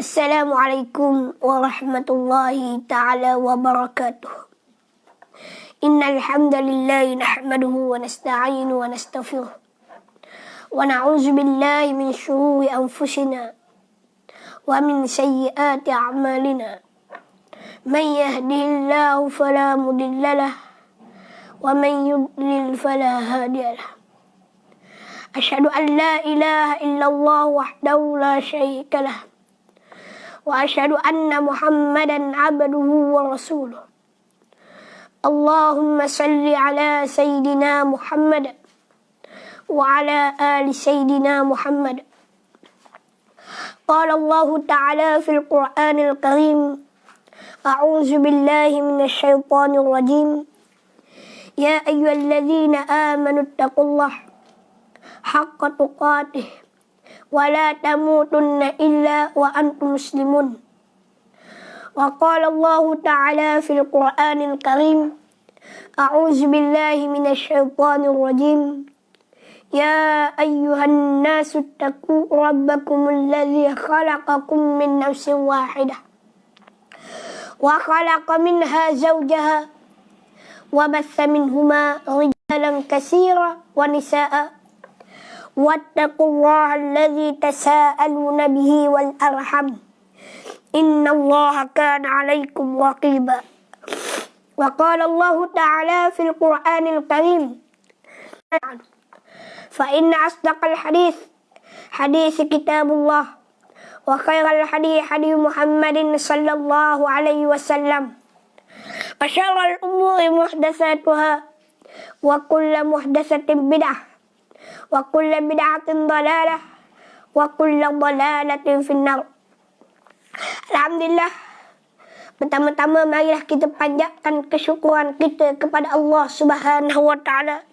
Assalamualaikum warahmatullahi ta'ala wabarakatuh. Innal hamdalillah nahmaduhu wa nasta'inu wa nastaghfiruh wa na'udzu billahi min shururi anfusina wa min sayyiati a'malina. Man yahdihillahu fala mudilla lahu wa man yudlil fala hadiya lahu. Asyhadu an la ilaha illallah wahdahu la syarika lahu wa asyhadu anna Muhammadan abduhu wa rasuluh. Allahumma salli ala Sayyidina Muhammad wa ala ali Sayyidina Muhammad. Qala Allah Ta'ala fil Qur'anil Karim, a'udzu billahi minasy syaithanir rajim. Ya ayyuhalladzina amanu taqullaha haqqa tuqatih wa la tamutunna illa wa antum muslimun. Wa qala Allah Ta'ala fil Qur'anil Karim, a'udzu billahi minasy syaithanir rajim. Ya ayyuhan nasu taqu rabbakumul ladzi khalaqakum min nafsin wahidah wa khalaqa minha zawjaha wa batha minhuma rijalan katsira wa nisaa'a. Wattaqullaha alladzi tasaaluna bihi wal arham. Innallaha kana 'alaikum raqiba. Wa qala Allah Ta'ala fil Qur'anil Karim, fa inna asdaqal hadits kitabullah wa khairal hadi Muhammadin sallallahu alaihi wasallam. Wa syarrul umuri muhdatsatuha wa kullu muhdatsatin bid'ah wa kullu bid'atin dalalah wa kullu dalalatin finnar. Alhamdulillah, pertama-tama marilah kita panjatkan kesyukuran kita kepada Allah Subhanahu wa Ta'ala.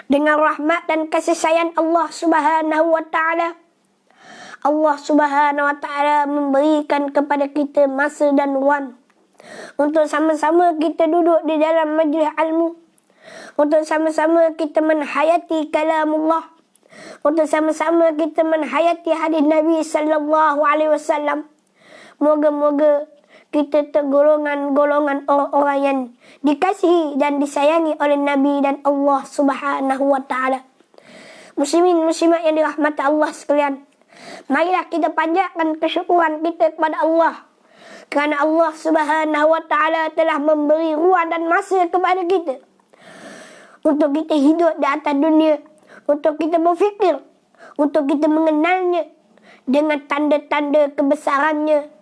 Dengan rahmat dan kasih sayang Allah Subhanahu wa Ta'ala, Allah Subhanahu wa Ta'ala memberikan kepada kita masa dan ruang untuk sama-sama kita duduk di dalam majlis ilmu, untuk sama-sama kita menhayati kalamullah, untuk sama-sama kita menhayati hadis Nabi sallallahu alaihi wasallam. Moga-moga kita tergolongan-golongan orang-orang yang dikasihi dan disayangi oleh Nabi dan Allah Subhanahu wa Ta'ala. Muslimin muslimat yang dirahmati Allah sekalian, marilah kita panjatkan kesyukuran kita kepada Allah, kerana Allah Subhanahu wa Ta'ala telah memberi ruang dan masa kepada kita untuk kita hidup di atas dunia, untuk kita berfikir, untuk kita mengenalnya dengan tanda-tanda kebesarannya,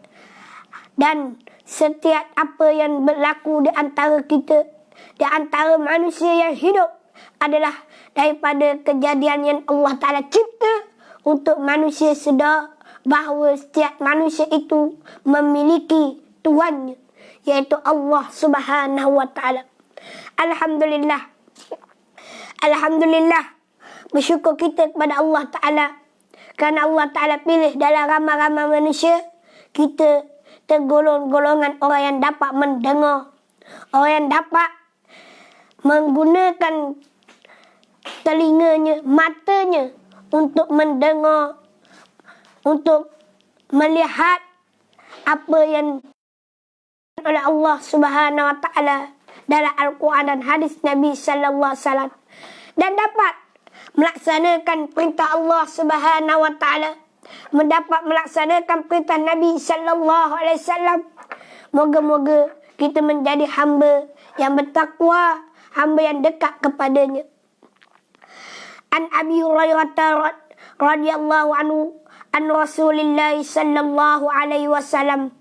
dan setiap apa yang berlaku di antara kita, di antara manusia yang hidup, adalah daripada kejadian yang Allah Ta'ala cipta untuk manusia sedar bahawa setiap manusia itu memiliki Tuhannya, iaitu Allah Subhanahu wa Ta'ala. Alhamdulillah, Alhamdulillah, bersyukur kita kepada Allah Ta'ala, kerana Allah Ta'ala pilih dalam ramai-ramai manusia kita tergolong-golongan orang yang dapat mendengar, orang yang dapat menggunakan telinganya, matanya untuk mendengar, untuk melihat apa yang oleh Allah Subhanahu wa Ta'ala dalam Al-Quran dan hadis Nabi sallallahu alaihi wasallam, dan dapat melaksanakan perintah Allah Subhanahu wa Ta'ala, mendapat melaksanakan perintah Nabi sallallahu alaihi wasallam. Moga-moga kita menjadi hamba yang bertakwa, hamba yang dekat kepadanya. An Abi Hurairah radhiyallahu anhu an Rasulillah sallallahu alaihi wasallam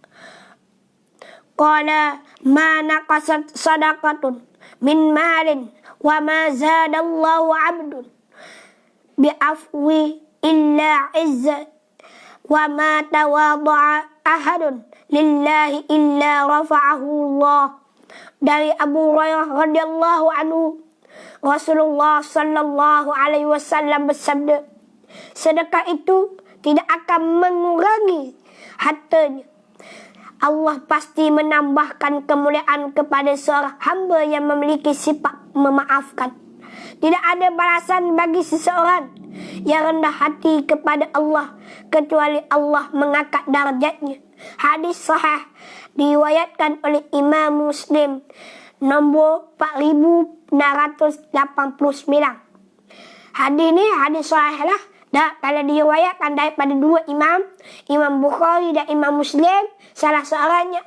qala ma naqasat sadaqatun min malin wa ma zadallahu 'abdun bi afwi illa 'izza wa ma tawadha'a ahadun lillahi illa rafa'ahu Allah. Dari Abu Hurairah radhiyallahu anhu, Rasulullah sallallahu alaihi wasallam bersabda, sedekah itu tidak akan mengurangi hartanya. Allah pasti menambahkan kemuliaan kepada seorang hamba yang memiliki sifat memaafkan. Tidak ada balasan bagi seseorang yang rendah hati kepada Allah kecuali Allah mengangkat darjatnya. Hadis sahih diriwayatkan oleh Imam Muslim nombor 4689. Hadis ni hadis sahih lah. Dah, kalau diriwayatkan daripada dua imam, Imam Bukhari dan Imam Muslim, salah seorangnya,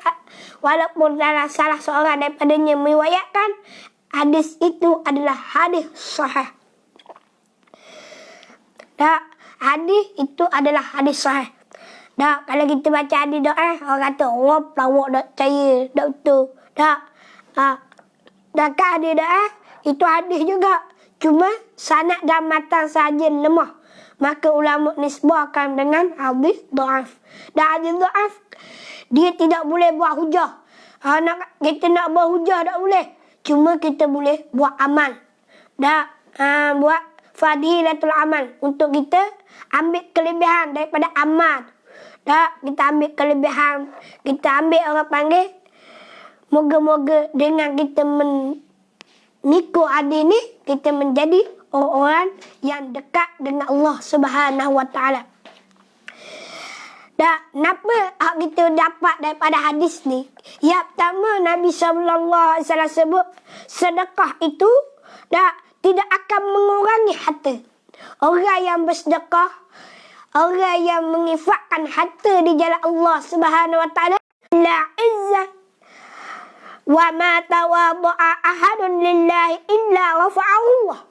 walaupun salah seorang daripadanya meriwayatkan, hadis itu adalah hadis sahih. Dah, hadis itu adalah hadis sahih. Dah, kalau kita baca hadis doa, orang kata, oh, pelawak tak percaya, tak betul. Dah, dah hadis doa, itu hadis juga. Cuma sanad dan matan saja lemah. Maka ulama nisbahkan dengan hadis dhaif. Dan hadis dhaif, dia tidak boleh buat hujah. Kita nak buat hujah tak boleh. Cuma kita boleh buat amal. Dan buat fadilatul amal. Untuk kita ambil kelebihan daripada amal. Dan kita ambil kelebihan. Kita ambil orang panggil. Moga-moga dengan kita mengikut hadis ni, kita menjadi orang yang dekat dengan Allah Subhanahu Wa Taala. Dan kenapa kita dapat daripada hadis ni? Yang pertama, Nabi sallallahu alaihi wasallam sebut sedekah itu tidak akan mengurangi harta. Orang yang bersedekah, orang yang menginfakkan harta di jalan Allah Subhanahu Wa Taala, la izzah wa ma tawadda'a ahadun lillahi illa rafa'ahu Allah.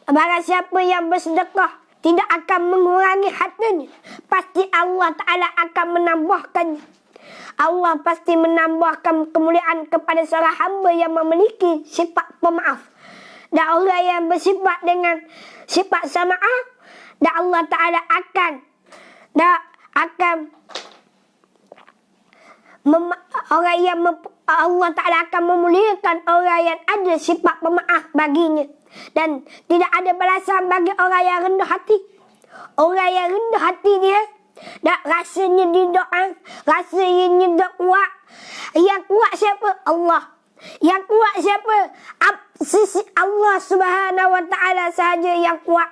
Barang siapa yang bersedekah tidak akan mengurangi hartanya, pasti Allah Ta'ala akan menambahkannya. Allah pasti menambahkan kemuliaan kepada seorang hamba yang memiliki sifat pemaaf. Dan orang yang bersifat dengan sifat samaah, dan Allah Ta'ala Allah Ta'ala akan memuliakan orang yang ada sifat pemaaf baginya. Dan tidak ada balasan bagi orang yang rendah hati. Orang yang rendah hati dia, rasanya dia doa, rasanya dia kuat. Yang kuat siapa? Allah. Yang kuat siapa? Sisi Allah Subhanahu Wa Ta'ala sahaja yang kuat.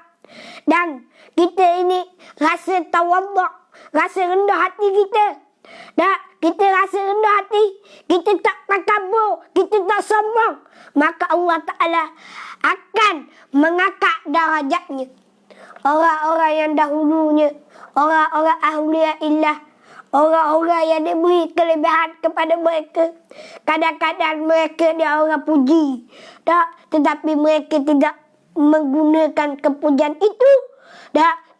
Dan kita ini rasa tawaduk, rasa rendah hati kita. Kita rasa rendah hati, kita tak takabur, kita tak sombong, maka Allah Ta'ala akan mengangkat darajatnya. Orang-orang yang dahulunya, orang-orang ahliya illah, orang-orang yang diberi kelebihan kepada mereka, kadang-kadang mereka dia orang puji, tetapi mereka tidak menggunakan kepujian itu,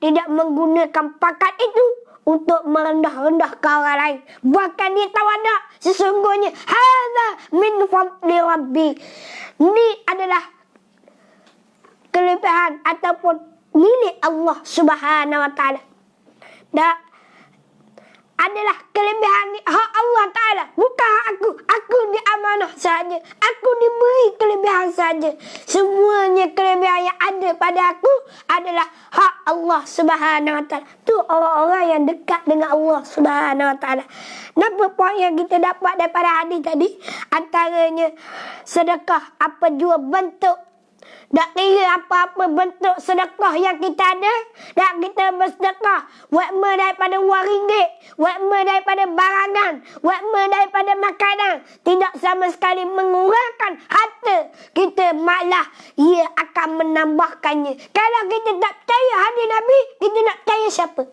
tidak menggunakan pakat itu untuk merendah-rendahkan orang lain. Bahkan dia tawadak, sesungguhnya hadza min fadli rabbi. Ini adalah kelebihan ataupun milik Allah Subhanahu Wa Taala. Adalah kelebihan hak Allah Ta'ala, bukan hak aku. Aku diamanah saja, aku diberi kelebihan saja. Semuanya kelebihan yang ada pada aku adalah hak Allah Subhanahu Wa Ta'ala. Tu orang-orang yang dekat dengan Allah Subhanahu Wa Ta'ala. Kenapa poin yang kita dapat daripada hadis tadi? Antaranya sedekah, apa jua bentuk. Tak kira apa-apa bentuk sedekah yang kita ada, dan kita bersedekah, walaupun daripada wang ringgit, walaupun daripada barangan, walaupun daripada makanan, tidak sama sekali mengurangkan harta kita, malah ia akan menambahkannya. Kalau kita tak percaya hadis Nabi, kita nak percaya siapa?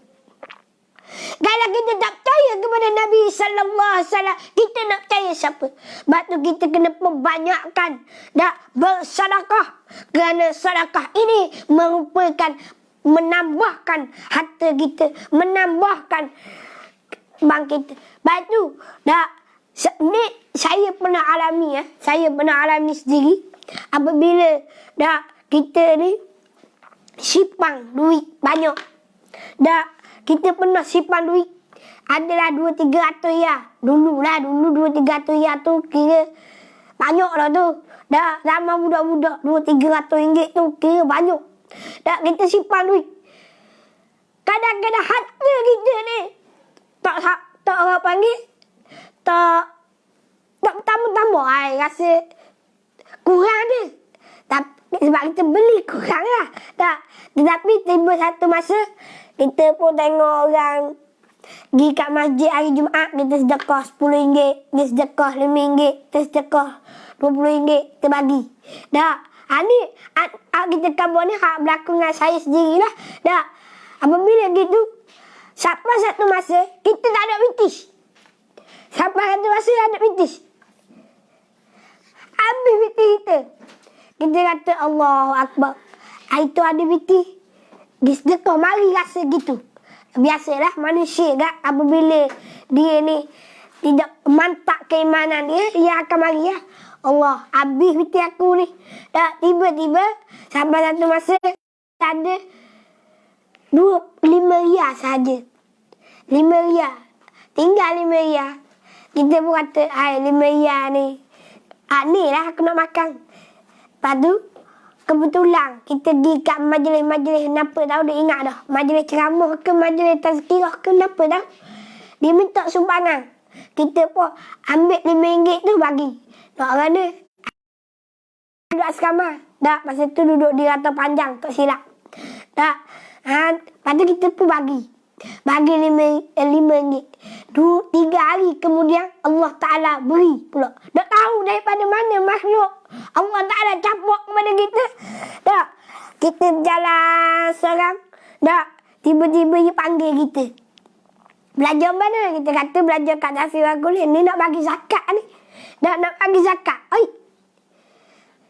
Kalau kita tak percaya kepada Nabi sallallahu alaihi wasallam, kita nak percaya siapa? Sebab tu kita kena perbanyakkan bersedekah, kerana sedekah ini merupakan menambahkan harta kita, menambahkan bank kita. Sebab tu ni saya pernah alami sendiri. Apabila kita ni simpan duit banyak, kita pernah simpan duit adalah 2-300 ya. Dulu 2-300 ya tu kira banyak lah tu. Zaman budak-budak 2-300 ringgit tu kira banyak. Kita simpan duit. Kadang-kadang harta kita ni tak orang panggil tak tambah-tambah. Rasa kurang dia. Tapi sebab kita beli kurang lah. Tak. Tetapi tiba satu masa kita pun tengok orang pergi kat masjid hari Jumaat, kita sedekah RM10, dia sedekah RM5, kita sedekah RM20, kita bagi. Tak. Ni kita kabur ni hak berlaku dengan saya sendirilah. Tak. Apabila gitu, sampai satu masa kita tak ada bitis. Sampai satu masa ada bitis. Habis bitis kita. Kita kata Allahu Akbar. Hari tu ada bitis. Dia sedekah, mari rasa gitu. Biasalah manusia kan, apabila dia ni tidak mantap keimanan dia akan mari ya. Allah, habis bitis aku ni. Tak, tiba-tiba sampai satu masa ada 5 riyal saja. 5 riyal. Tinggal 5 riyal. Kita pun kata, 5 riyal ni. Ni lah aku nak makan. Lepas tu, kebetulan kita pergi kat majlis-majlis, kenapa tahu dia ingat dah. Majlis ceramah ke, majlis tazkirah ke, kenapa tahu. Dia minta sumbangan. Kita pun ambil RM5 tu bagi. Tak mana. Duduk asrama. Tak, masa tu duduk di Rata Panjang, tak silap. Tak. Lepas tu kita pun bagi. Bagi RM5. 2-3 hari kemudian Allah Ta'ala beri pula. Tak tahu daripada mana makhluk Allah Ta'ala capuk kepada kita. Tak. Kita jalan seorang. Tak. Tiba-tiba dia panggil kita. Belajar mana? Kita kata belajar kat Tafsir Al-Quran. Ni nak bagi zakat ni. Tak, nak bagi zakat.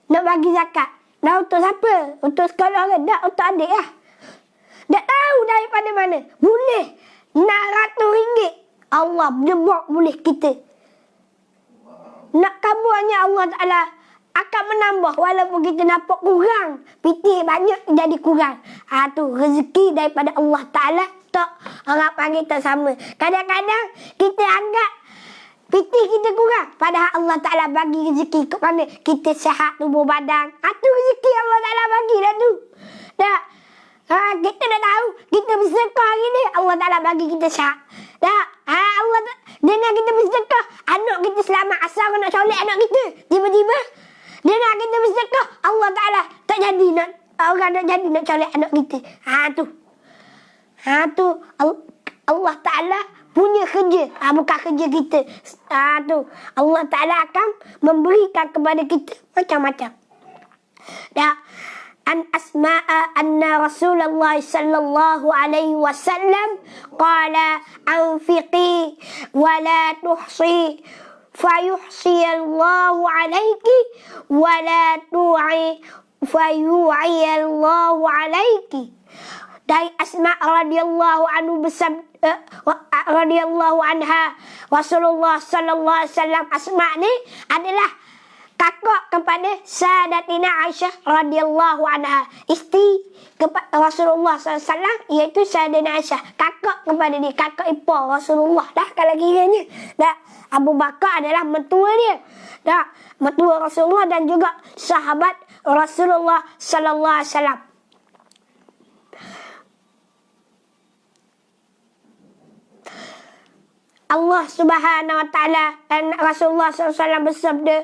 Nak bagi zakat. Dah untuk siapa? Untuk sekolah ke? Tak, untuk adik lah. Tak tahu daripada mana. Boleh RM600. Allah jebak boleh kita. Nak kabarnya Allah Ta'ala akan menambah. Walaupun kita nampak kurang. Pitih banyak jadi kurang. Tu rezeki daripada Allah Ta'ala. Tak, orang panggil tak sama. Kadang-kadang kita anggap pitih kita kurang. Padahal Allah Ta'ala bagi rezeki ke mana? Kita sihat tubuh badan. Tu rezeki Allah Ta'ala bagi dah tu. Tak. Kita dah tahu. Kita bersedekah hari ni. Allah Ta'ala bagi kita sihat. Tak. Allah dengan kita bersedekah. Anak kita selamat. Asal nak colek anak kita. Tiba-tiba. Dengan kita bersedekah. Allah Ta'ala tak jadi nak. Orang tak jadi nak colek anak kita. Tu. Tu. Allah Ta'ala punya kerja. Bukan kerja kita. Tu. Allah Ta'ala akan memberikan kepada kita macam-macam. Tak. An Asma'a anna Rasulullah sallallahu alaihi wasallam qala anfiqi wa la tuhsi fayuhsi Allahu alayki wa la tu'i fayu'i Allahu alayki. Dari Asma radhiyallahu anhu radhiyallahu anha, Rasulullah sallallahu alaihi wasallam, Asma ni adalah kakak kepada Sayyidatina Aisyah radhiyallahu anha, isteri kepada Rasulullah SAW, iaitu Sayyidatina Aisyah, kakak kepada dia, kakak ipar Rasulullah dah kalau kiranya. Dah, Abu Bakar adalah mentua dia. Dah, mentua Rasulullah dan juga sahabat Rasulullah sallallahu alaihi wasallam. Allah Subhanahu wa taala dan Rasulullah SAW bersabda,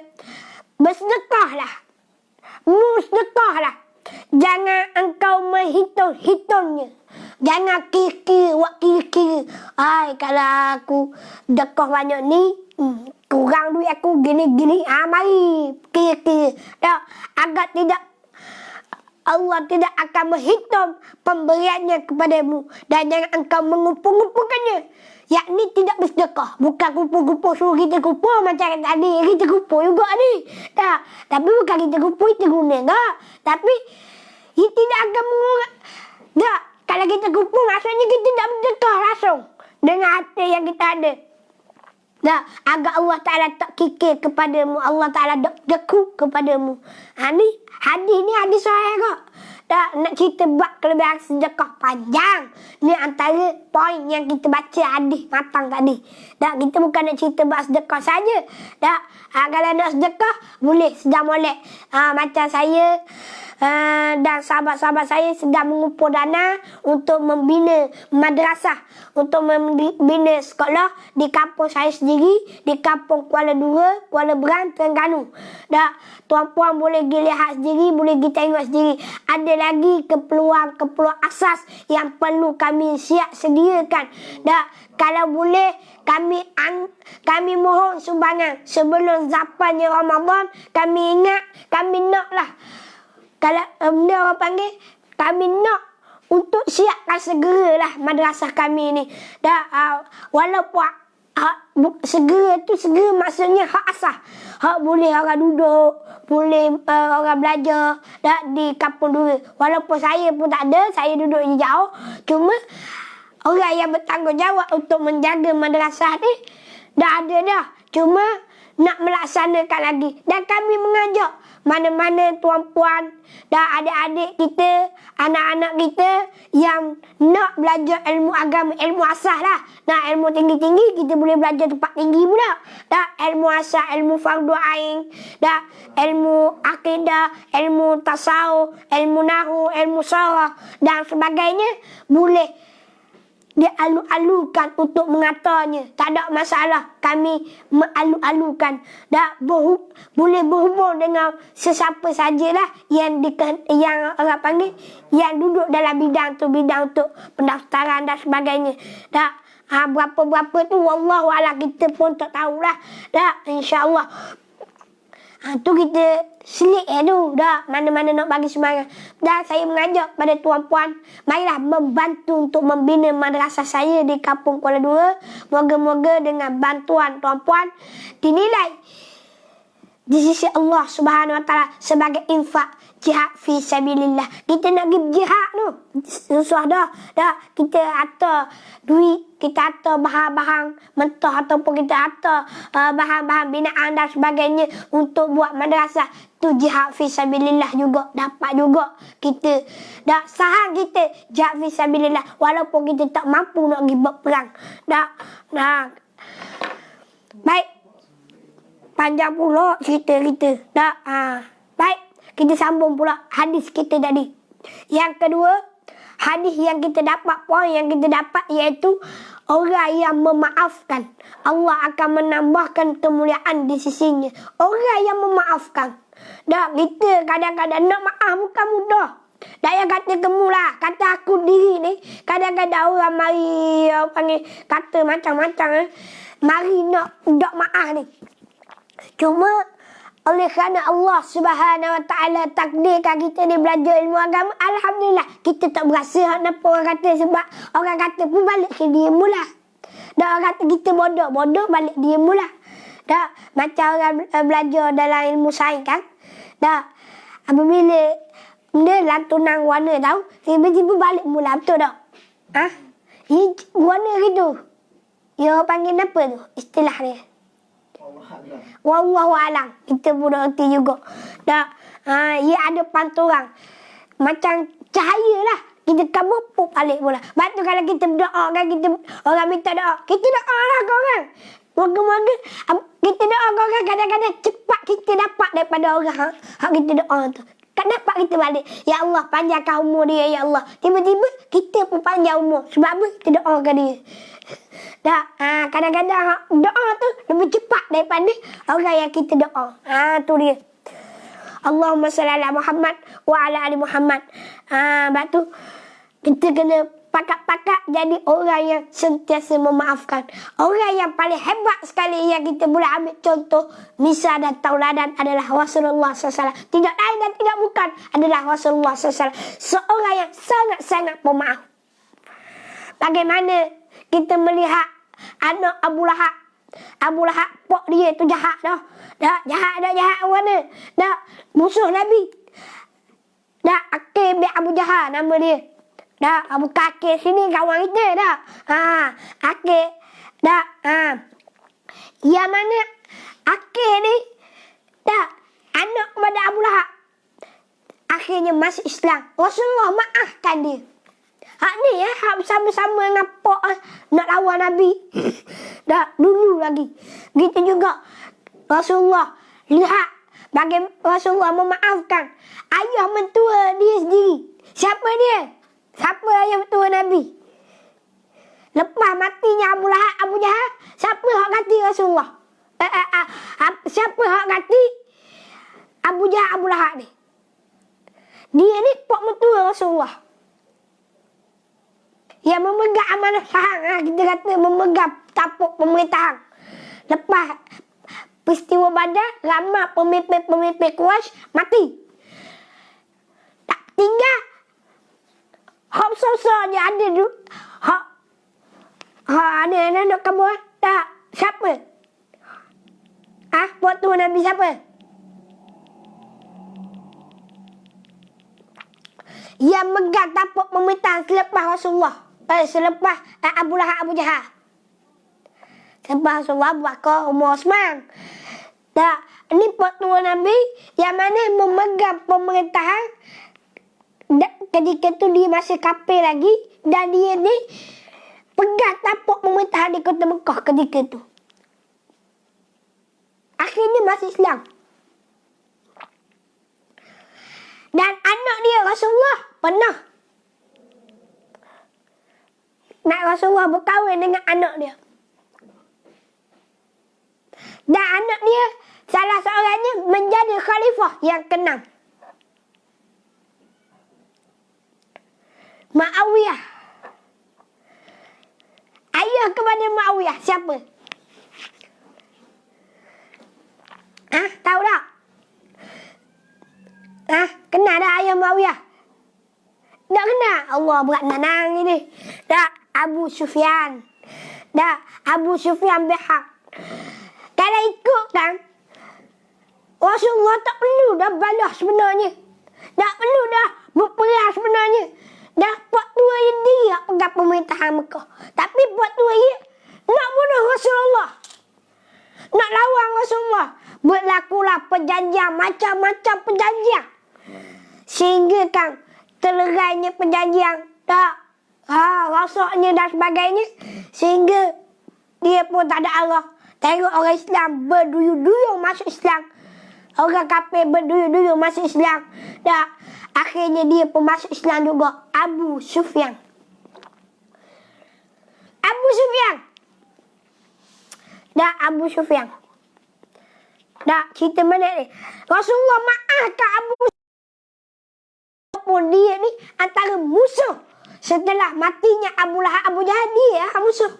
bersedekahlah. Bersedekahlah. Jangan engkau menghitung-hitungnya. Jangan kira-kira. Kalau aku sedekah banyak ni, kurang duit aku gini-gini. Mari kira-kira. Tak, agar tidak Allah tidak akan menghitung pemberiannya kepadamu. Dan jangan engkau mengumpul-ngumpulkannya. Yakni tidak bersedekah. Bukan kumpul-kumpul suruh kita kumpul macam tadi. Kita kumpul juga ni. Tak. Tapi bukan kita kumpul, kita guna tak. Tapi ia tidak akan mengurang. Tak. Kalau kita kumpul, maksudnya kita tidak bersedekah langsung dengan hati yang kita ada. Tak. Agar Allah Ta'ala tak kikir kepadamu. Allah Ta'ala tak deku kepadamu. Ni hadis ni hadis sahih kok. Tak nak cerita bab kelebihan sedekah panjang. Ni antara poin yang kita baca hadis matang tadi. Tak, kita bukan nak cerita bab sedekah saja. Tak, kalau nak sedekah boleh, sedang molek. Macam saya dan sahabat-sahabat saya sedang mengumpul dana untuk membina madrasah, untuk membina sekolah di kampung saya sendiri, di kampung Kuala Dua, Kuala Berang, Terengganu. Dah, tuan-puan boleh pergi lihat sendiri, boleh pergi tengok sendiri. Ada lagi keperluan asas yang perlu kami siap sediakan. Dah, kalau boleh kami mohon sumbangan sebelum zapannya Ramadan. Kami ingat, kami naklah. Kalau benda orang panggil, kami nak untuk siapkan segeralah madrasah kami ni. Dah, walaupun segera tu segera maksudnya hak asah. Hak boleh orang duduk, boleh orang belajar dah di kampung dua. Walaupun saya pun tak ada, saya duduk jauh. Cuma orang yang bertanggungjawab untuk menjaga madrasah ni dah ada dah. Cuma nak melaksanakan lagi. Dan kami mengajak mana-mana tuan-puan dan adik-adik kita, anak-anak kita yang nak belajar ilmu agama, ilmu asas lah. Nak ilmu tinggi-tinggi, kita boleh belajar tempat tinggi pula. Dah, ilmu asas, ilmu fardu ain, dah, ilmu akidah, ilmu tasawuf, ilmu nahu, ilmu sarah dan sebagainya boleh dia alu-alukan untuk mengatanya. Tak ada masalah. Kami mengalu-alukan. Dah boleh berhubung dengan sesiapa sajalah yang orang panggil yang duduk dalam bidang tu, bidang untuk pendaftaran dan sebagainya. Dah, berapa-berapa tu wallahualam kita pun tak tahulah. Dah, insya-Allah. Tu kita selit tu. Dah, mana-mana nak bagi sumbangan. Dan saya mengajak pada tuan-puan, marilah membantu untuk membina madrasah saya di kampung Kuala Dua. Moga-moga dengan bantuan tuan-puan dinilai di sisi Allah Subhanahu Wa Taala sebagai infak jihad fi sabilillah. Kita nak pergi jihad tu susah dah. Dah, kita harta duit, kita harta bahan-bahan mentah ataupun kita harta bahan-bahan binaan dan sebagainya untuk buat madrasah. Tu jihad fi sabilillah juga. Dapat juga kita. Dah, sahang kita jihad fi sabilillah walaupun kita tak mampu nak pergi berperang. Dah. Baik. Panjang pula cerita kita. Dah. Baik. Kita sambung pula hadis kita tadi. Yang kedua, hadis yang kita dapat, poin yang kita dapat iaitu orang yang memaafkan, Allah akan menambahkan kemuliaan di sisinya. Orang yang memaafkan. Dah, kita kadang-kadang nak maaf bukan mudah. Dah, yang kata kamu lah, kata aku diri ni, kadang-kadang orang mari panggil kata macam-macam. Mari nak maaf ni. Cuma oleh kerana Allah Subhanahu Wa Taala takdirkan kita ni belajar ilmu agama, alhamdulillah kita tak berasa apa orang kata, sebab orang kata pun balik ke dia mula. Dah, orang kata kita bodoh balik dia mula. Dah, macam orang belajar dalam ilmu sains kan. Dah, apabila dia lantunan warna tahu, tiba-tiba balik mula, betul tak? Warna gitu. Ya, panggil apa tu istilah dia? Wallahu alam. Kita pun nak erti juga. Dah, ia ada panturan. Macam cahaya lah. Kita kabur pun balik pula. Lepas tu kalau kita berdoa kan, orang minta doa, kita doa lah korang. Moga-moga kita doa korang, kadang-kadang cepat kita dapat daripada orang hak kita doa tu. Kan dapat kita balik. Ya Allah, panjangkan umur dia, ya Allah. Tiba-tiba kita pun panjang umur. Sebab apa? Kita doakan dia. Dah, kadang-kadang doa tu lebih cepat daripada orang yang kita doa. Tu dia. Allahumma salli ala Muhammad wa ala ali Muhammad. Lepas tu kita kena pakat-pakat jadi orang yang sentiasa memaafkan. Orang yang paling hebat sekali yang kita boleh ambil contoh, misal dan tauladan adalah Rasulullah SAW. Tidak lain dan tidak bukan adalah Rasulullah SAW. Seorang yang sangat-sangat pemaaf. Bagaimana kita melihat anak Abu Lahab. Abu Lahab, pok dia tu jahat dah. Dah, jahat mana? Dah, musuh Nabi. Dah, Akil bin Abu Jahal nama dia. Dah, Abu Kakil sini kawan kita dah. Akil. Dah, yang mana Akil ni, dah, anak kepada Abu Lahab. akhirnya masuk Islam. Rasulullah maafkan dia. Hak ni ya, hak sama-sama ngapok nak lawan Nabi. Dah dulu lagi. Gitu juga Rasulullah lihat bagi Rasulullah memaafkan ayah mentua dia sendiri. Siapa dia? Siapa ayah mentua Nabi? Lepas matinya Abu Lahab, Abu Jahal, siapa hak ganti Rasulullah? Siapa hak ganti Abu Jahal, Abu Lahab ni? Dia ni pak mentua Rasulullah. Yang memegang amanah sahang, kita kata memegang tapuk pemerintahan. Lepas peristiwa Badar, ramai pemimpin-pemimpin Quraisy mati. Tak tinggal hak besar je ada tu. Hak ada nak kabur. Tak, siapa? Buat tu Nabi siapa? Yang megang tapuk pemerintahan selepas Rasulullah. Selepas Abu Lahab, Abu Jahal. Selepas Rasulullah buat kau Umar Osman. Tak, ini tua Nabi yang mana memegang pemerintahan ketika tu dia masih kafir lagi. Dan dia ni pegang tapuk pemerintahan di kota Mekah ketika tu. Akhirnya masih Islam. Dan anak dia Rasulullah pernah nak Rasulullah berkahwin dengan anak dia. Dan anak dia salah seorangnya menjadi khalifah yang ke-6. Muawiyah. Ayah kepada Muawiyah siapa? Tahu tak? Kenal dah ayah Muawiyah? Tak kenal? Allah berat nanang ini. Tak, Abu Sufyan. Tak, Abu Sufyan berhak. Kalau ikut kan, Rasulullah tak perlu dah balas sebenarnya. Tak perlu dah berperang sebenarnya. Dah buat tua yang dia pegang pemerintahan Mekah. Tapi buat tua dia nak bunuh Rasulullah. Nak lawan Rasulullah. Berlakulah perjanjian, macam-macam perjanjian. Sehingga kan terlerainya perjanjian. Tak. Rasanya dan sebagainya. Sehingga dia pun tak ada Allah. Tengok orang Islam berduyun-duyun masuk Islam. Orang kafir berduyun-duyun masuk Islam. Tak. Akhirnya dia pun masuk Islam juga. Abu Sufyan. Abu Sufyan. Tak, Abu Sufyan. Tak, cerita mana ni? Rasulullah maafkan Abu Sufyan. Pun dia ni antara musuh. Setelah matinya Abu Lahab, Abu Jahal, dia musuh.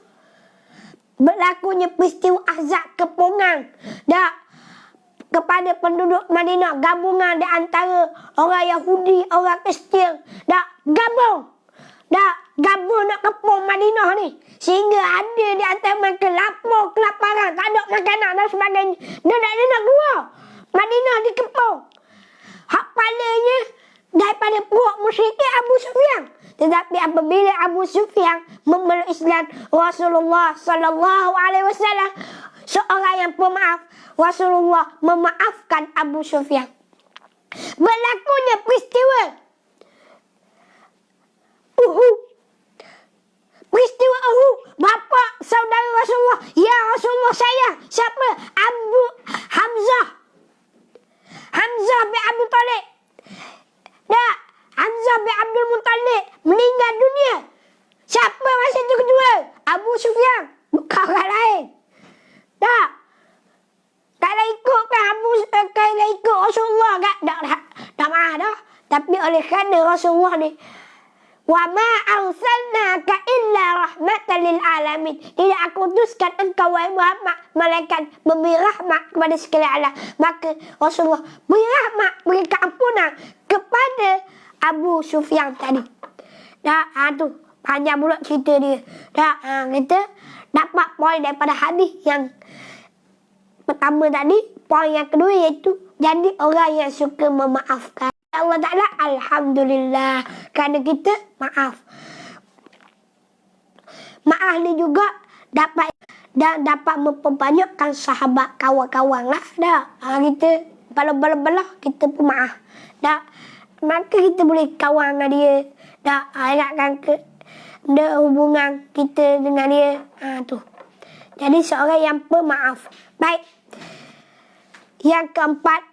Berlakunya peristiwa Ahzab kepungan. Tak. Kepada penduduk Madinah, gabungan di antara orang Yahudi, orang Kristian. Tak, gabung. Tak, gabung nak kepung Madinah ni. Sehingga ada di antara mereka lapar, kelaparan, tak ada makanan dan sebagainya. Dia nak keluar. Madinah dikepung. Hak palanya daripada puak musyrikin Abu Sufyan. Tetapi apabila Abu Sufyan memeluk Islam, Rasulullah SAW seorang yang pemaaf, Rasulullah memaafkan Abu Sufyan. Berlakunya peristiwa Uhud. Peristiwa Uhud. Bapa saudara Rasulullah. Ya Rasulullah sayang. Siapa? Hamzah. Hamzah bin Abu Talib. Tak. Hamzah bin Abdul Muttalib meninggal dunia. Siapa masa itu kedua? Abu Sufyan. Bukan orang lain. Tak. Kalau ikut Rasulullah tak marah dah. Tapi oleh kerana Rasulullah ni, wa ma arsalnaka illa rahmatan lil alamin. Tidak aku utuskan engkau wahai Muhammad malaikat memberi rahmat kepada sekalian alam. Maka Rasulullah beri rahmat, beri keampunan kepada Abu Sufyan tadi. Tu panjang pula cerita dia. Kita dapat poin daripada hadis yang pertama tadi. Poin yang kedua iaitu jadi orang yang suka memaafkan. Allah Ta'ala, alhamdulillah, kerana kita maaf. Maaf ni juga dapat memperbanyakkan sahabat kawan-kawan lah. Kita belah-belah kita pun maaf. maka kita boleh kawan dengan dia. Dah eratkan hubungan kita dengan dia. Tu. Jadi seorang yang pemaaf. Baik. Yang keempat,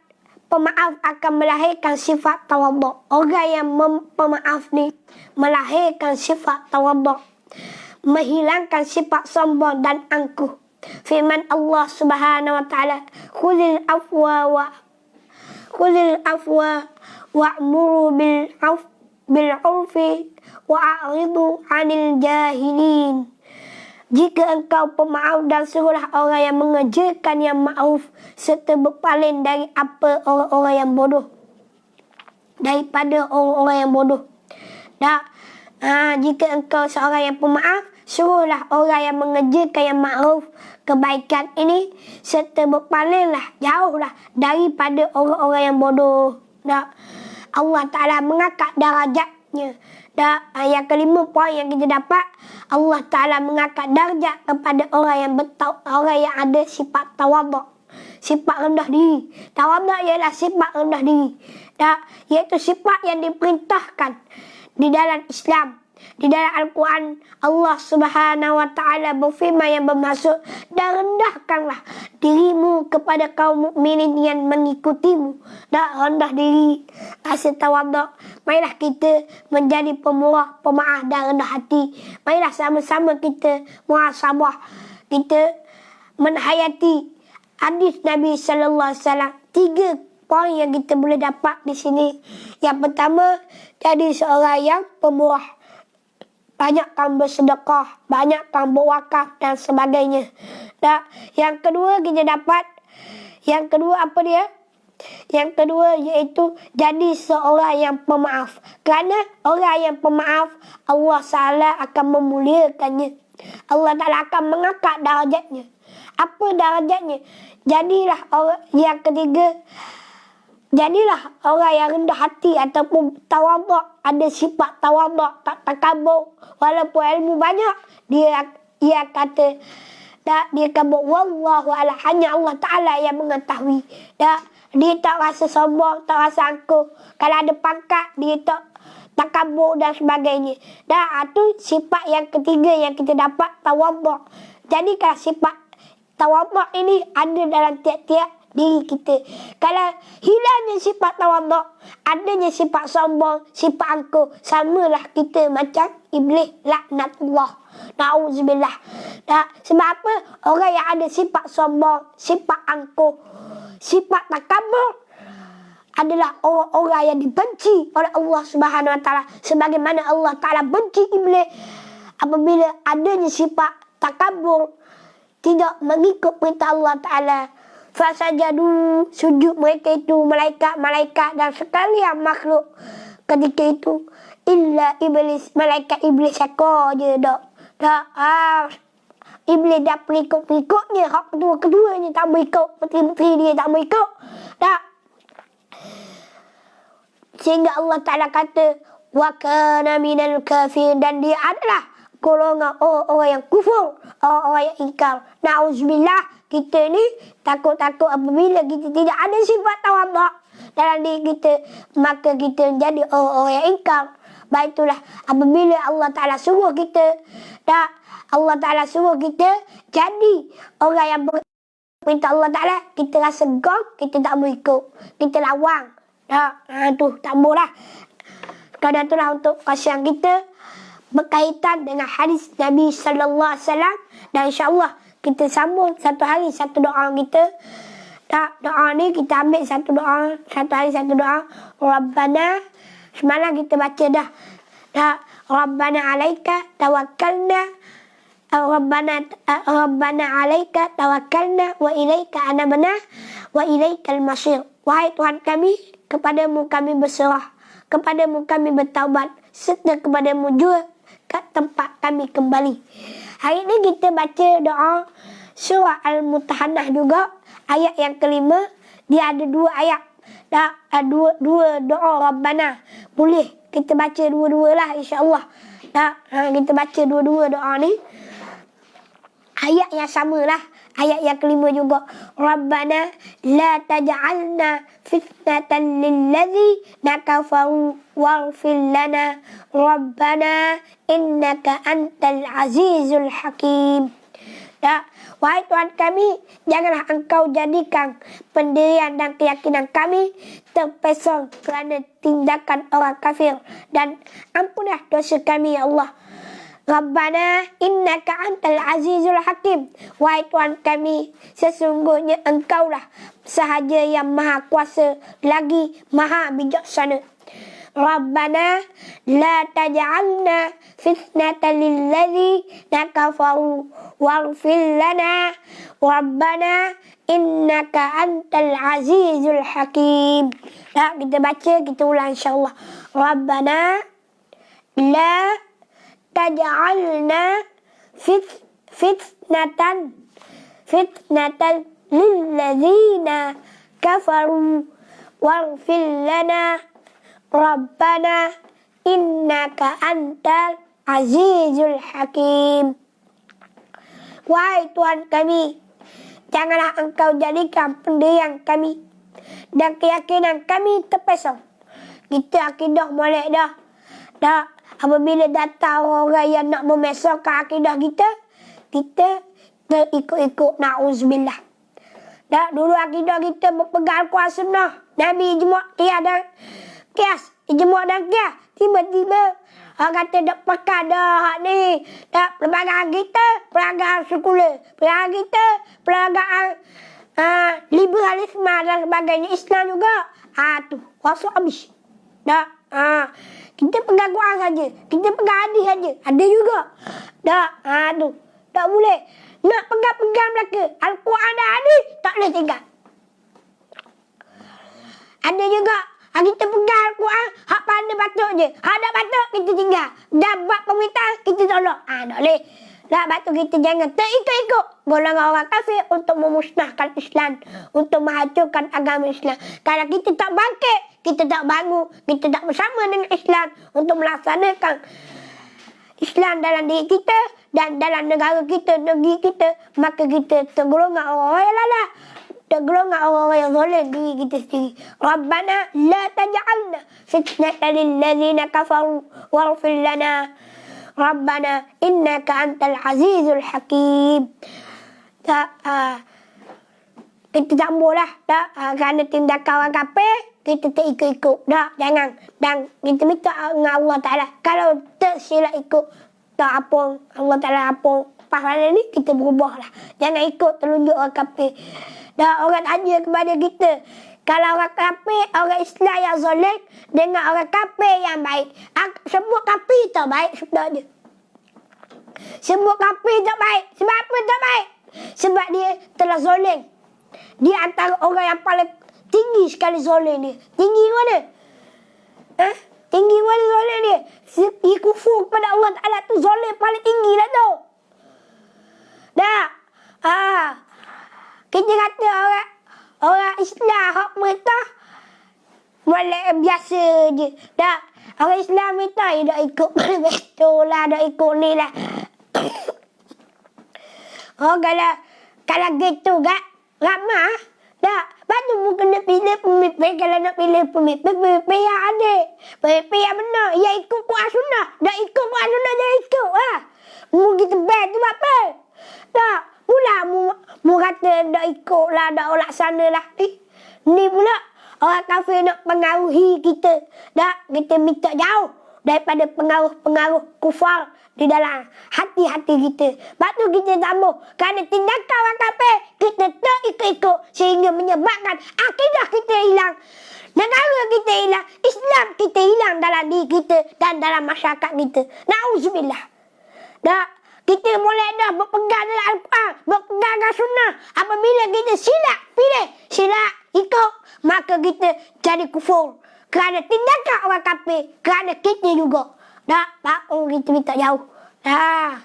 pemaaf akan melahirkan sifat tawaduk. Orang yang pemaaf ni melahirkan sifat tawaduk, menghilangkan sifat sombong dan angkuh. Firman Allah Subhanahu wa taala, "Khudhil afwa wa'muru bil 'urfi wa'ridu 'anil jahilin." Jika engkau pemaaf dan suruhlah orang yang mengerjakan yang ma'ruf serta berpaling dari apa orang-orang yang bodoh. Daripada orang-orang yang bodoh. Jika engkau seorang yang pemaaf, suruhlah orang yang mengerjakan yang ma'ruf, kebaikan ini, serta berpalinglah, jauhlah daripada orang-orang yang bodoh. Allah Ta'ala mengangkat darjatnya. Yang kelima poin yang kita dapat, Allah Ta'ala mengangkat darjat kepada orang yang ada sifat tawaduk, sifat rendah diri. Tawaduk ialah sifat rendah diri. Iaitu sifat yang diperintahkan di dalam Islam. Di dalam Al-Quran, Allah Subhanahu wa taala berfirman yang bermaksud, dan rendahkanlah dirimu kepada kaum mukminin yang mengikutimu. Rendah diri, rasa tawaduk. Marilah kita menjadi pemurah, pemaaf dan rendah hati. Marilah sama-sama kita muhasabah. Kita menhayati hadis Nabi sallallahu alaihi wasallam. 3 poin yang kita boleh dapat di sini. Yang pertama, jadi seorang yang pemurah. Banyakkan bersedekah, banyakkan berwakaf dan sebagainya. Yang kedua kita dapat, yang kedua apa dia? Yang kedua iaitu jadi seorang yang pemaaf. Kerana orang yang pemaaf, Allah Ta'ala akan memuliakannya. Allah Ta'ala akan mengangkat darjatnya. Apa darjatnya? Jadilah orang yang ketiga, jadilah orang yang rendah hati ataupun tawaduk, ada sifat tawaduk, tak takabur. Walaupun ilmu banyak, dia kata, dia kabur, wallahu a'lam, hanya Allah Ta'ala yang mengetahui. Dia tak rasa sombong, tak rasa angkuh. Kalau ada pangkat, dia tak takabur dan sebagainya. Itu sifat yang ketiga yang kita dapat, tawaduk. Jadi kalau sifat tawaduk ini ada dalam tiap-tiap diri kita. Kalau hilangnya sifat tawaduk, adanya sifat sombong, sifat angkuh, samalah kita macam iblis, laknatullah. Na'udzubillah. Sebab apa? Orang yang ada sifat sombong, sifat angkuh, sifat takabur adalah orang-orang yang dibenci oleh Allah Subhanahu wa taala. Sebagaimana Allah Ta'ala benci iblis apabila adanya sifat takabur, tidak mengikut perintah Allah Ta'ala. Fasajadu, sujud mereka itu malaikat-malaikat dan sekalian makhluk ketika itu, illa iblis, malaikat iblis saka je iblis dah pengikut-pengikutnya, hak kedua-keduanya tak berikut, menteri-menteri dia tak berikut. Sehingga Allah Ta'ala kata, wa kana minal kafir, dan dia adalah golongan orang yang kufur, orang yang ingkar. Na'udzubillah. Kita ni takut-takut apabila kita tidak ada sifat tawaduk dalam diri kita, maka kita menjadi orang-orang yang ingkar. Baik itulah apabila Allah Ta'ala suruh kita, Allah Ta'ala suruh kita jadi orang yang perintah Allah Ta'ala, kita rasa gong, kita tak mau ikut, kita lawang. Tu tak maulah. Kerana itulah untuk kasihan kita berkaitan dengan hadis Nabi sallallahu alaihi wasallam, dan insya-Allah kita sambung satu hari satu doa kita. Doa ni kita ambil satu doa, satu hari satu doa. Rabbana, semalam kita baca dah. Rabbana alaika tawakkalna, Rabbana alaika tawakkalna wa ilaika anabna wa ilaikal masir. Wahai Tuhan kami, kepadamu kami berserah, kepadamu kami bertaubat, serta kepadamu juga ke tempat kami kembali. Hari ini kita baca doa surah Al-Mutahanah juga, ayat yang kelima. Dia ada 2 ayat. Dua doa Rabbana. Boleh kita baca dua-dua lah insya-Allah. Kita baca dua-dua doa ni. Ayat yang sama lah. Ayat yang kelima juga. Rabbana la taj'alna fitnatan lilladzina kafaru waghfir lana. Rabbana innaka antal azizul hakim. Ya, wahai Tuhan kami, janganlah Engkau jadikan pendirian dan keyakinan kami terpesong kerana tindakan orang kafir, dan ampunlah dosa kami ya Allah. Rabbana innaka antal azizul hakim. Wahai Tuhan kami, sesungguhnya Engkaulah sahaja yang maha kuasa lagi maha bijaksana. Rabbana la taj'alna fitnatan lilladzina kafaru waghfir lana. Rabbana innaka antal azizul hakim. Nah, kita baca, kita ulang insyaAllah. Rabbana la taj'alna fitnatan lilladzina kafaru waghfir lana. Rabbana innaka antal azizul hakim. Wahai Tuhan kami, janganlah Engkau jadikan pendirian kami dan keyakinan kami terpesong. Kita akidah molek dah. Dah, apabila datang orang yang nak memesongkan akidah kita, kita terikut-ikut, na'uzubillah. Dah, dulu akidah kita berpegang Al-Quran Sunnah, Nabi ijma' tiada kias, ijma' dan kias. Tiba-tiba orang kata dak pekat dah ni. Tak, perlembagaan kita perlembagaan sekular, perlembagaan kita perlembagaan liberalisme dan sebagainya, Islam juga. Tu wasuk habis. Tak, kita pegang Quran saja, kita pegang hadis saja, ada juga. Tak, tu tak boleh. Nak pegang-pegang belaka Al-Quran dan hadis, tak boleh tinggal. Ada juga kita pegang Al-Quran, hak pandai batuk je. Hak tak batuk, kita tinggal. Dah buat permintaan, kita tolak. Tak boleh. Tak batuk, kita jangan terikut-ikut golongan orang kafir untuk memusnahkan Islam, untuk menghancurkan agama Islam. Kalau kita tak bangkit, kita tak bangun, kita tak bersama dengan Islam untuk melaksanakan Islam dalam diri kita dan dalam negara kita, negeri kita, maka kita tergolongan orang-orang yang lalah, tergolongan orang-orang yang zalim diri kita sendiri. Rabbana la taj'alna fitnatan lilladzina kafaru waghfir lana. Rabbana innaka antal azizul hakim. Tak, kita tak boleh tak, kerana tindakan orang kafir kita terikut-ikut. Tak, jangan. Dan kita minta dengan Allah Ta'ala, kalau tersilap ikut tak apa, Allah Ta'ala apa pahala ni, kita berubahlah. Jangan ikut telunjuk orang kafir. Dan orang tanya kepada kita, kalau orang kafir, orang Islam yang zalim dengan orang kafir yang baik, sebut kafir tak baik sudah je. Sebut kafir tak baik. Sebab apa tak baik? Sebab dia telah zalim. Dia antara orang yang paling tinggi sekali zalim dia. Tinggi mana? Tinggi mana zalim dia? Dia kufur kepada Allah Ta'ala tu zalim paling tinggi lah tu. Dah. Kita kata orang Islam hak merintah boleh biasa je. Tak, orang Islam merintah dak ikut betul lah, dak ikut ni lah. Kalau gitu gak ramah. Tak, batu muka nak pilih pemimpin. Kalau nak pilih pemimpin yang ada, pemimpin yang benar, yang ikut Quran Sunnah. Dak ikut Quran Sunnah, jangan ikut lah. Mu kita bad tu apa? Tak, pula mu kata dak ikut lah, dak laksana lah. Ni pula orang kafir nak pengaruhi kita. Tak, kita minta jauh daripada pengaruh-pengaruh kufar di dalam hati-hati kita. Sebab tu kita tak mau. Kerana tindakan orang kafir, kita terikut-ikut sehingga menyebabkan akidah kita hilang, negara kita hilang, Islam kita hilang dalam diri kita dan dalam masyarakat kita. Na'udzubillah. Tak, kita boleh dah berpegang dalam Al-Quran, berpegang dengan sunnah. Apabila kita silap pilih, silap ikut, maka kita jadi kufur. Kerana tindakan orang kafir, kerana kita juga. Tak, kita minta jauh. Dah,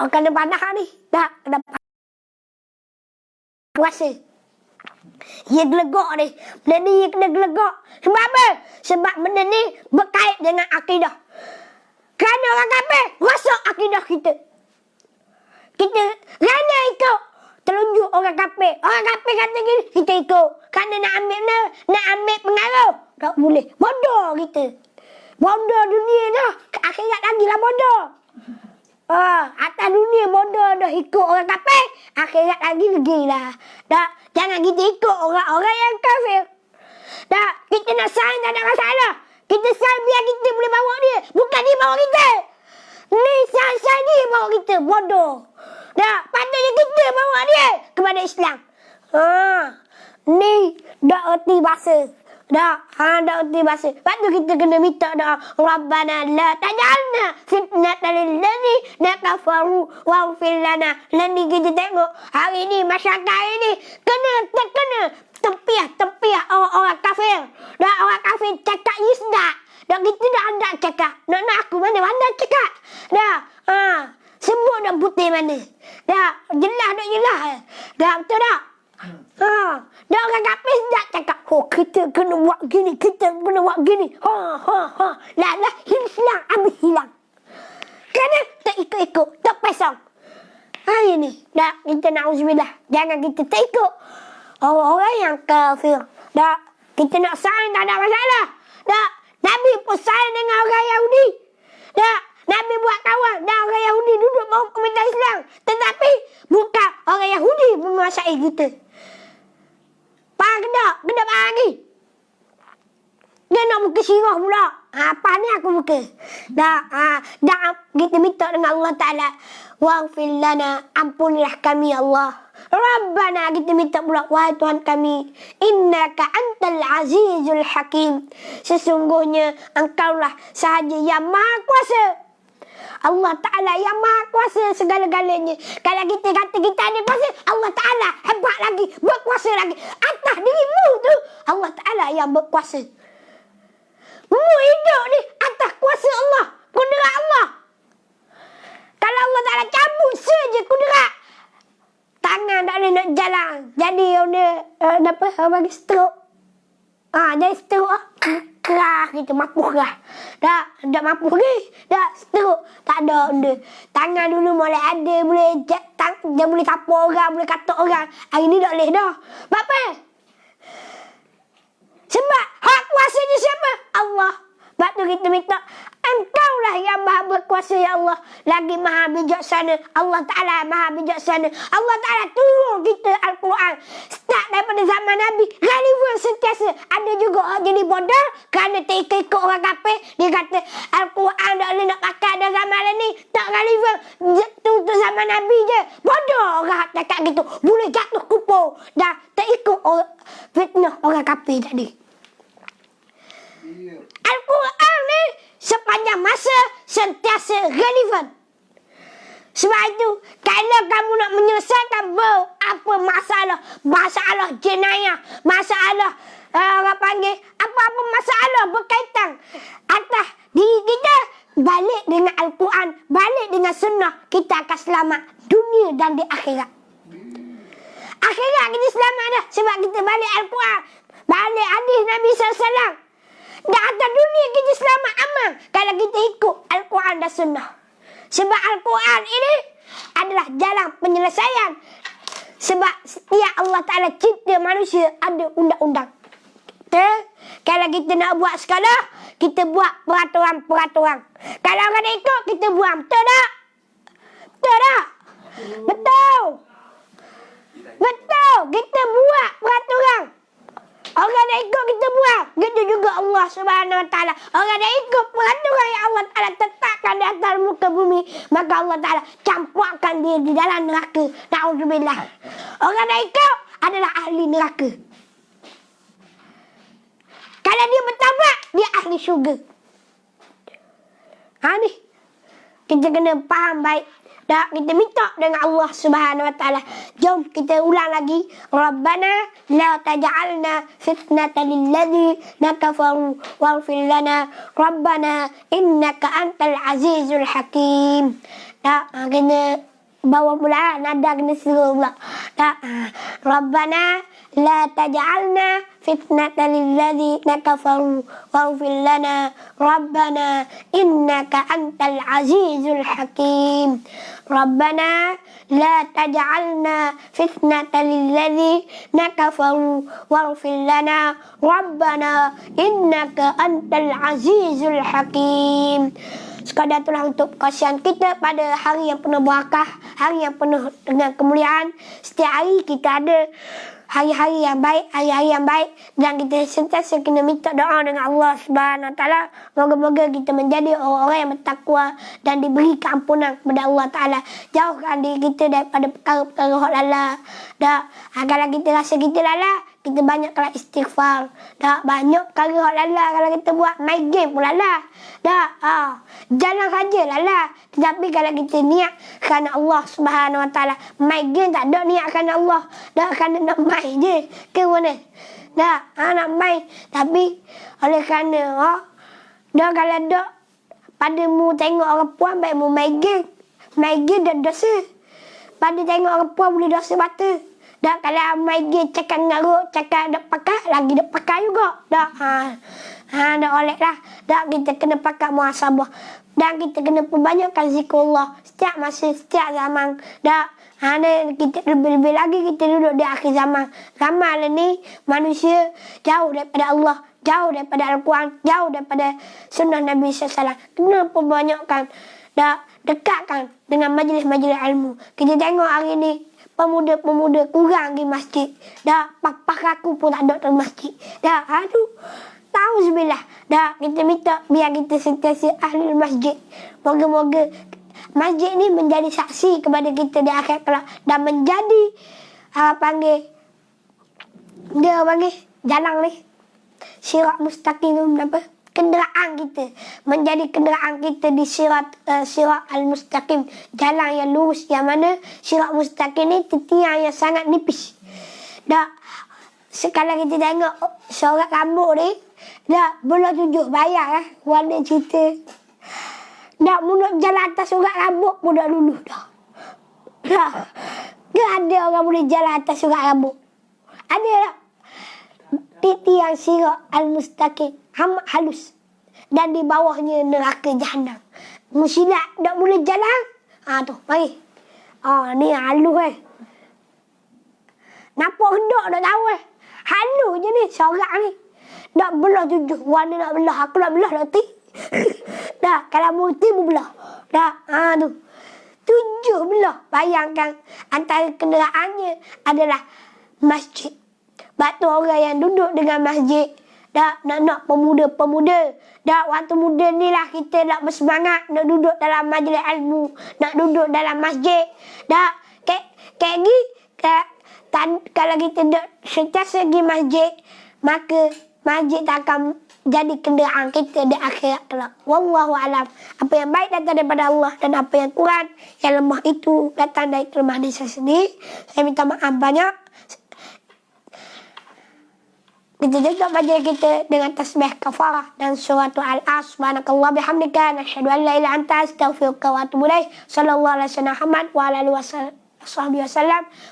kena panah ni. Tak, kena puasa. Ia gelegak ni. Benda ni ia kena gelegak. Sebab apa? Sebab benda ni berkait dengan akidah. Kerana orang kafir rosak akidah kita. Kita kerana ikut telunjuk orang kafir. Orang kafir kata gini, kita ikut. Kerana nak ambil pengaruh. Tak boleh. Bodoh kita. Bodoh dunia dah. Akhirat lagi lah bodoh. Atas dunia bodoh dah ikut orang kafir. Akhirat lagi lah. Tak, jangan kita ikut orang-orang yang kafir. Tak, kita nak sign tak ada masalah. Kita sign biar kita boleh bawa dia. Bukan dia bawa kita. Ni sign dia bawa kita. Bodoh. Tak, patutnya kita bawa dia kepada Islam. Ni dah erti bahasa. Dah erti bahasa. Lepas tu kita kena minta doa. Rabbana la taj'alna fitnatan lil ladzina kafaru waghfir lana. Nanti kita tengok hari ni masyarakat ini terkena tempiah orang kafir. Dah orang kafir cakap yisda. Dah kita dah ada cakap. Nak aku mana cakap. Dah sebut dah putih mana. Dah jelas. Dah betul tak? Dah orang kafir tak cakap. Kita kena buat gini. Lah hilang habis hilang. Kerana tak ikut, tak pasang. Hari ni dah kita na'udzubillah. Jangan kita tak ikut orang yang kafir. Dah kita nak sign tak ada masalah. Dah Nabi pun sign dengan orang Yahudi. Dah Nabi buat kawan. Dah orang Yahudi duduk bawah pemerintah Islam. Tetapi bukan orang Yahudi menguasai kita. Faham ke tak? Kena faham lagi. Dia nak buka sirah pula. Apa ni aku buka? Dah kita minta dengan Allah Ta'ala. Waghfir lana, ampunilah kami Allah. Rabbana, kita minta pula, wahai Tuhan kami, innaka antal azizul hakim. Sesungguhnya engkaulah sahaja yang maha kuasa. Allah Ta'ala yang maha kuasa segala-galanya. Kalau kita kata kita ada kuasa, Allah Ta'ala hebat lagi, berkuasa lagi. Atas dirimu tu Allah Ta'ala yang berkuasa. Mu hidup ni atas kuasa Allah, kudrat Allah. Kalau Allah Ta'ala cabut saja kudrat, tangan tak boleh nak jalan. Jadi dia bagi stroke. Jadi stroke kerah kita mapuh kerah. Dah mapuh lagi. Dah stroke. Tak ada benda. Tangan dulu boleh ada, boleh dia boleh tapau orang, boleh katuk orang. Hari ni tak boleh dah. Apa? Sebab hak kuasanya siapa? Allah. Sebab tu kita minta, engkaulah yang maha berkuasa ya Allah. Lagi maha bijaksana. Allah Ta'ala maha bijaksana. Allah Ta'ala turun kita Al-Quran. Start daripada zaman Nabi. Relevan sentiasa. Ada juga orang jadi bodoh kerana tak ikut orang kafir. Dia kata Al-Quran tak boleh nak pakai dah zaman ni. Tak relevan. Tu zaman Nabi je. Bodoh orang cakap gitu. Boleh jatuh kupur. Dah tak ikut fitnah orang kafir tadi. Al-Quran ni sepanjang masa sentiasa relevan. Sebab itu, kalau kamu nak menyelesaikan apa masalah jenayah, masalah orang panggil apa-apa masalah berkaitan atas diri kita, balik dengan Al-Quran, balik dengan sunnah, kita akan selamat dunia dan di akhirat. Akhirat kita selamat dah sebab kita balik Al-Quran, balik hadis Nabi SAW. Dan atas dunia kita selamat aman kalau kita ikut Al-Quran dan Sunnah. Sebab Al-Quran ini adalah jalan penyelesaian. Sebab setiap Allah Ta'ala cipta manusia ada undang-undang. Kalau kita nak buat sekolah, kita buat peraturan-peraturan. Kalau orang nak ikut, kita buang. Betul tak? Betul tak? Betul. Betul. Kita buat peraturan. Orang nak ikut kita buat. Gitu juga Allah Subhanahu Wa Taala. Orang nak ikut peraturan yang Allah Taala tetapkan di atas muka bumi, maka Allah Taala campurkan dia di dalam neraka. Na'udzubillah. Orang nak ikut adalah ahli neraka. Kalau dia bertaubat, dia ahli syurga. Ni kita kena faham baik. Dah kita minta dengan Allah Subhanahu Wa Taala. Jom kita ulang lagi. Rabbana la taj'alna fitnatan lil ladzina kafaru waghfir lana. Rabbana innaka antal azizul hakim. Dah kena bawa pula nada kena suruh pula. Dah Rabbana la taj'alna فتنة للذين كفروا واغفر لنا ربنا إنك أنت العزيز الحكيم ربنا لا تجعلنا فتنة للذين كفروا واغفر لنا ربنا إنك أنت العزيز الحكيم. Sekadar itulah untuk kasihan kita pada hari yang penuh barakah, hari yang penuh dengan kemuliaan. Setiap hari kita ada hari-hari yang baik, hari-hari yang baik, dan kita sentiasa kena minta doa dengan Allah Subhanahu Wa Taala. Moga-moga kita menjadi orang-orang yang bertakwa dan diberi keampunan kepada Allah Taala. Jauhkan diri kita daripada perkara-perkara hak lala. Dah, kalau kita rasa kita lala, kita banyaklah istighfar. Dah, banyak perkara hak lala kalau kita buat, main game pun lala. Dah, jalan saja lala. Tetapi kalau kita niat kerana Allah Subhanahu Wa Taala, main game tak ada niat kerana Allah. Dah, kerana nak main je. Ke mana? Dah, nak main. Tapi oleh kerana dah kalau dah padamu tengok orang puan baik mu main game. Main game dah dosa. Pada tengok orang puan boleh dosa bata. Dah, kalau main game cakap ngarut, cakap dak pakai, lagi dak pakai juga. Dah, dah oleh lah. Dah, kita kena pakai muhasabah. Dan kita kena perbanyakkan zikrullah setiap masa, setiap zaman. Dah, kita lebih-lebih lagi kita duduk di akhir zaman. Zaman ni manusia jauh daripada Allah, jauh daripada Al-Quran, jauh daripada sunnah Nabi SAW. Kena perbanyakkan. Dah, dekatkan dengan majlis-majlis ilmu. Kita tengok hari ni pemuda-pemuda kurang di masjid. Dah, pak aku pun tak ada di masjid. Dah, aduh. Tahu sebelah. Dah, kita minta biar kita sentiasa ahli masjid. Moga-moga masjid ni menjadi saksi kepada kita di akhirat kelak dan menjadi jalan ni sirat mustaqim apa? Kenderaan kita, menjadi kenderaan kita di sirat al-mustaqim, jalan yang lurus, yang mana sirat mustaqim ni tiang yang sangat nipis. Dah, sekarang kita tengok seorang rambut ni, dah bola 7 bayar warna cerita. Dah mulut jalan atas surat rambut pun dah luluh dah. Dah, ke ada orang boleh jalan atas surat rambut? Ada tak? Tiang sirat al-mustaqim halus dan di bawahnya neraka jahanam. Musilat tak boleh jalan. Tu, mari. Ni halus nampak hendak dah tahu halus je ni sorak ni. Nak belah 7, warna nak belah, aku nak belah nanti. Dah, kalau multi pun belah. Dah, tu. 7 belah. Bayangkan antara kenderaannya adalah masjid. Batu orang yang duduk dengan masjid. Dah, nak pemuda-pemuda. Dah, waktu muda ni lah kita nak bersemangat. Nak duduk dalam majlis ilmu. Nak duduk dalam masjid. Dah, kayak ni. Kalau kita duduk sentiasa pergi masjid, maka masjid tak akan jadi kenderaan kita di akhirat kelak. Wallahu alam. Apa yang baik datang daripada Allah dan apa yang kurang, yang lemah itu datang dari kelemahan diri saya sendiri. Saya minta maaf banyak. Kita jaga majlis kita dengan tasbih kafarah dan surah Al-As. Subhanakallah bihamdika nasyhadu an la ilaha illa anta astaghfiruka wa atubu ilaik. Sallallahu alaihi wasallam Muhammad wa ala alihi wasallam.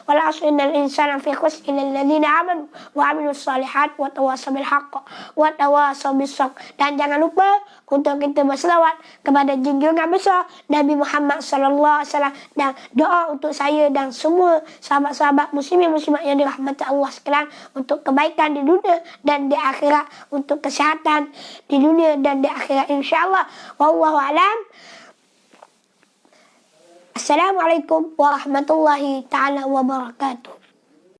Wal 'asri innal insana fi khusr illa alladziina aamanu wa 'amilus shalihat wa tawassaw bil haqq wa tawassaw bis sabr. Dan jangan lupa untuk kita berselawat kepada junjungan besar Nabi Muhammad sallallahu alaihi wasallam dan doa untuk saya dan semua sahabat-sahabat muslimin muslimat yang dirahmati Allah sekalian untuk kebaikan di dunia dan di akhirat, untuk kesihatan di dunia dan di akhirat insyaallah. Wallahu a'lam. Assalamualaikum warahmatullahi ta'ala wabarakatuh.